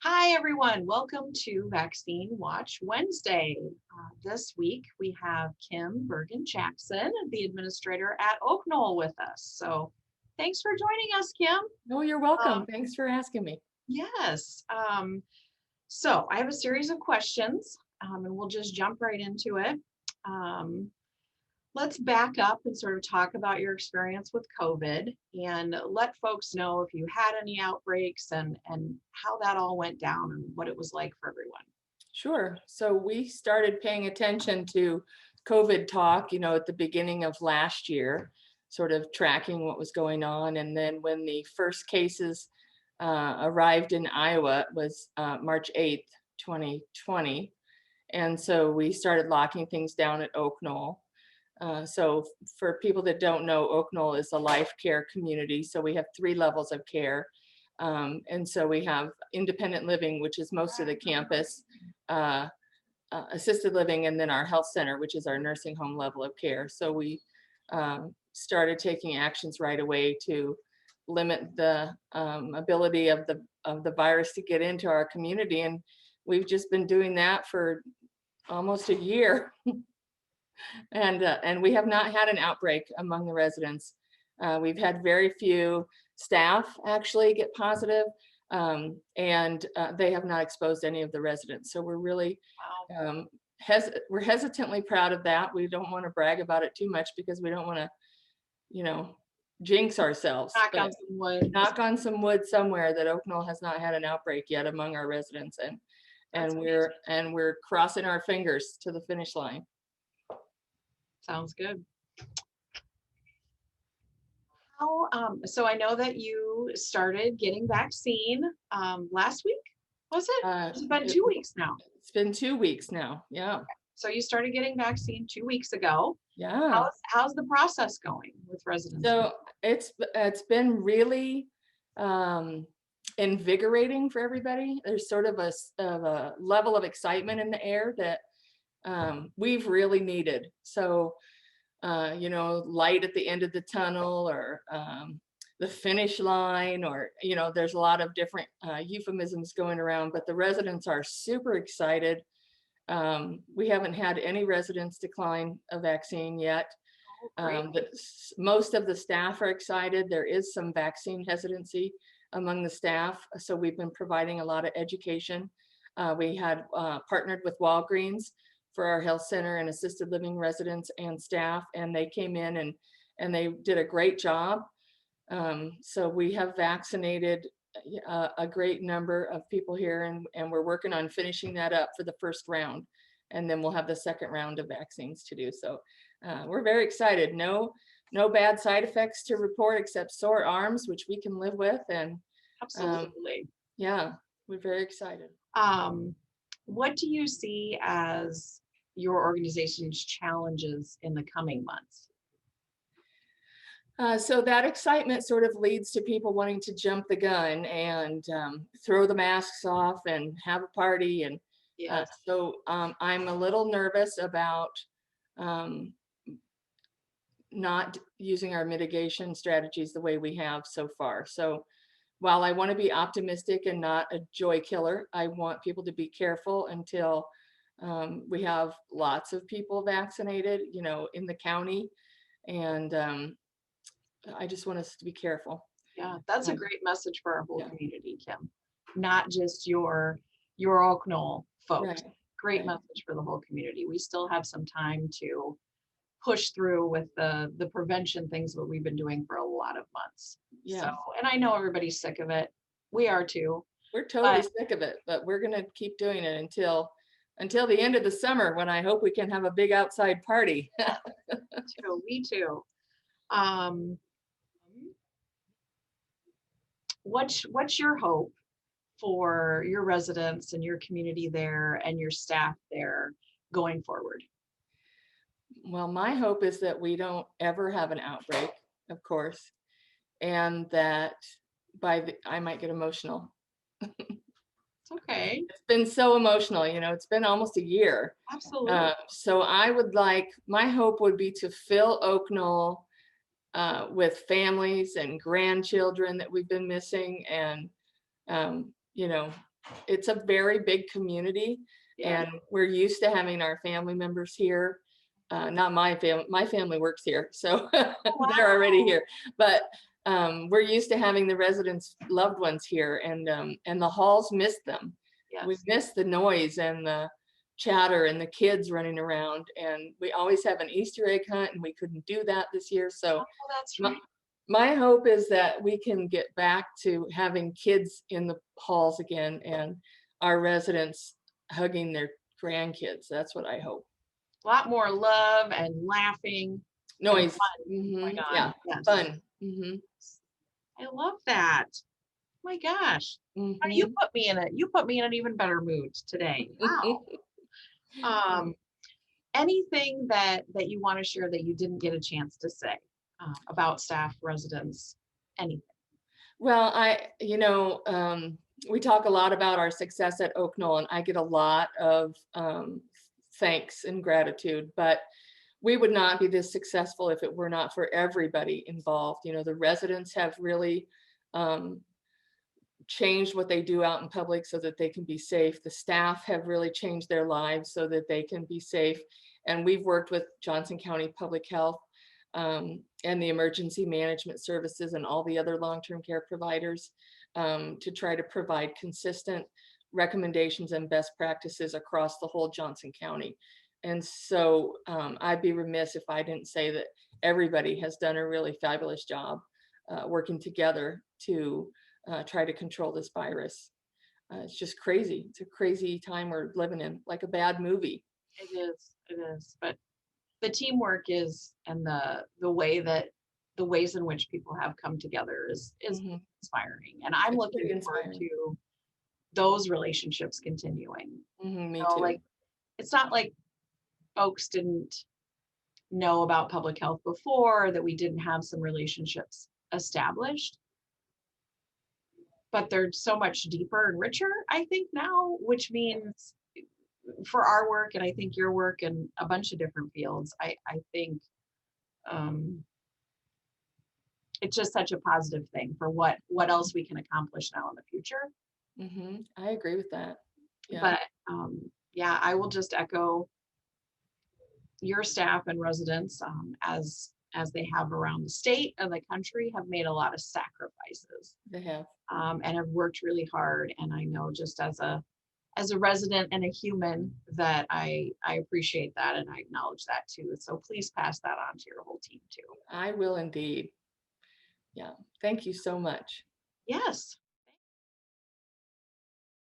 Hi, everyone. Welcome to Vaccine Watch Wednesday. This week, we have Kim Bergen-Jackson, the administrator at Oaknoll, with us. So thanks for joining us, Kim. No, you're welcome. Um, Thanks for asking me. yes. So I have a series of questions, and we'll just jump right into it. Um, let's back up and sort of talk about your experience with COVID and let folks know if you had any outbreaks and how that all went down and what it was like for everyone. Sure. So we started paying attention to COVID talk, at the beginning of last year, sort of tracking what was going on. And then when the first cases arrived in Iowa, it was March 8th, 2020. And so we started locking things down at Oaknoll. So for people that don't know, Oaknoll is a life care community. So we have 3 levels of care. And so we have independent living, which is most of the campus, uh, assisted living, and then our health center, which is our nursing home level of care. So we started taking actions right away to limit the ability of the virus to get into our community. And we've just been doing that for almost a year. And we have not had an outbreak among the residents. We've had very few staff actually get positive, and they have not exposed any of the residents. So we're really Wow. we're hesitantly proud of that. We don't want to brag about it too much because we don't want to, you know, jinx ourselves. Knock on But some wood. knock on some wood somewhere that Oaknoll has not had an outbreak yet among our residents, and That's and amazing. we're crossing our fingers to the finish line. Sounds good. So I know that you started getting vaccine last week, was it? Uh, It's been it, 2 weeks now. it's been 2 weeks now. Yeah. So you started getting vaccine 2 weeks ago. Yeah. How's the process going with residents? So it's been really um, invigorating for everybody. There's sort of a level of excitement in the air that we've really needed. So light at the end of the tunnel, or the finish line, or there's a lot of different euphemisms going around, but the residents are super excited. We haven't had any residents decline a vaccine yet. Oh, great. Most of the staff are excited. There is some vaccine hesitancy among the staff, so we've been providing a lot of education. We had partnered with Walgreens for our health center and assisted living residents and staff, and they came in and they did a great job. So we have vaccinated a great number of people here, and we're working on finishing that up for the first round, and then we'll have the second round of vaccines to do. So we're very excited. No bad side effects to report except sore arms, which we can live with. And Absolutely. yeah, we're very excited. What do you see as your organization's challenges in the coming months? So that excitement sort of leads to people wanting to jump the gun and throw the masks off and have a party. And Yes. I'm a little nervous about not using our mitigation strategies the way we have so far. So while I want to be optimistic and not a joy killer, I want people to be careful until we have lots of people vaccinated, in the county. And I just want us to be careful. Yeah, that's a Um, great message for our whole yeah, community, Kim. Not just your Oaknoll folks. right, Great right. message for the whole community. We still have some time to push through with the prevention things that we've been doing for a lot of months. So, Yeah, and I know everybody's sick of it. We are too. we're totally But sick of it, but we're gonna keep doing it until the end of the summer, when I hope we can have a big outside party. me too. Um, what's your hope for your residents and your community there and your staff there going forward? Well, my hope is that we don't ever have an outbreak, of course, and that I might get emotional. It's okay. It's been so emotional, it's been almost a year. Absolutely. So my hope would be to fill Oaknoll with families and grandchildren that we've been missing, and um, you know it's a very big community, Yeah. and we're used to having our family members here. Not my family works here, so Oh, they're already wow. here. But we're used to having the residents' loved ones here, and the halls miss them. We Yes. miss the noise and the chatter and the kids running around. And we always have an Easter egg hunt, and we couldn't do that this year. So Oh, that's my, right. my hope is that we can get back to having kids in the halls again and our residents hugging their grandkids. That's what I hope. A lot more love and laughing and Noise. fun going Yeah. on. Yes. Fun. I love that. My gosh. You Hmm. put me in it. You put me in an even better mood today. Wow. Um, anything that you want to share that you didn't get a chance to say about staff, residents, anything? Well, we talk a lot about our success at Oaknoll, and I get a lot of thanks and gratitude, but we would not be this successful if it were not for everybody involved. The residents have really um, changed what they do out in public so that they can be safe. The staff have really changed their lives so that they can be safe. And we've worked with Johnson County Public Health and the emergency management services and all the other long-term care providers to try to provide consistent recommendations and best practices across the whole Johnson County. And so I'd be remiss if I didn't say that everybody has done a really fabulous job working together to try to control this virus. It's just crazy. It's a crazy time we're living in, like a bad movie. It is. It is. But the teamwork is, and the ways in which people have come together is Hmm. inspiring. And I'm It's looking pretty forward inspiring. to those relationships continuing. Me Like too. it's not like folks didn't know about public health before, that we didn't have some relationships established, but they're so much deeper and richer, I think now, which means for our work and I think your work in a bunch of different fields, I think um, it's just such a positive thing for what else we can accomplish now in the future. I agree with that. Yeah. But yeah, I will just echo your staff and residents as they have around the state and the country have made a lot of sacrifices They have. and have worked really hard. And I know just as a resident and a human that I appreciate that and I acknowledge that too. So please pass that on to your whole team too. I will indeed. Yeah. Thank you so much. Yes.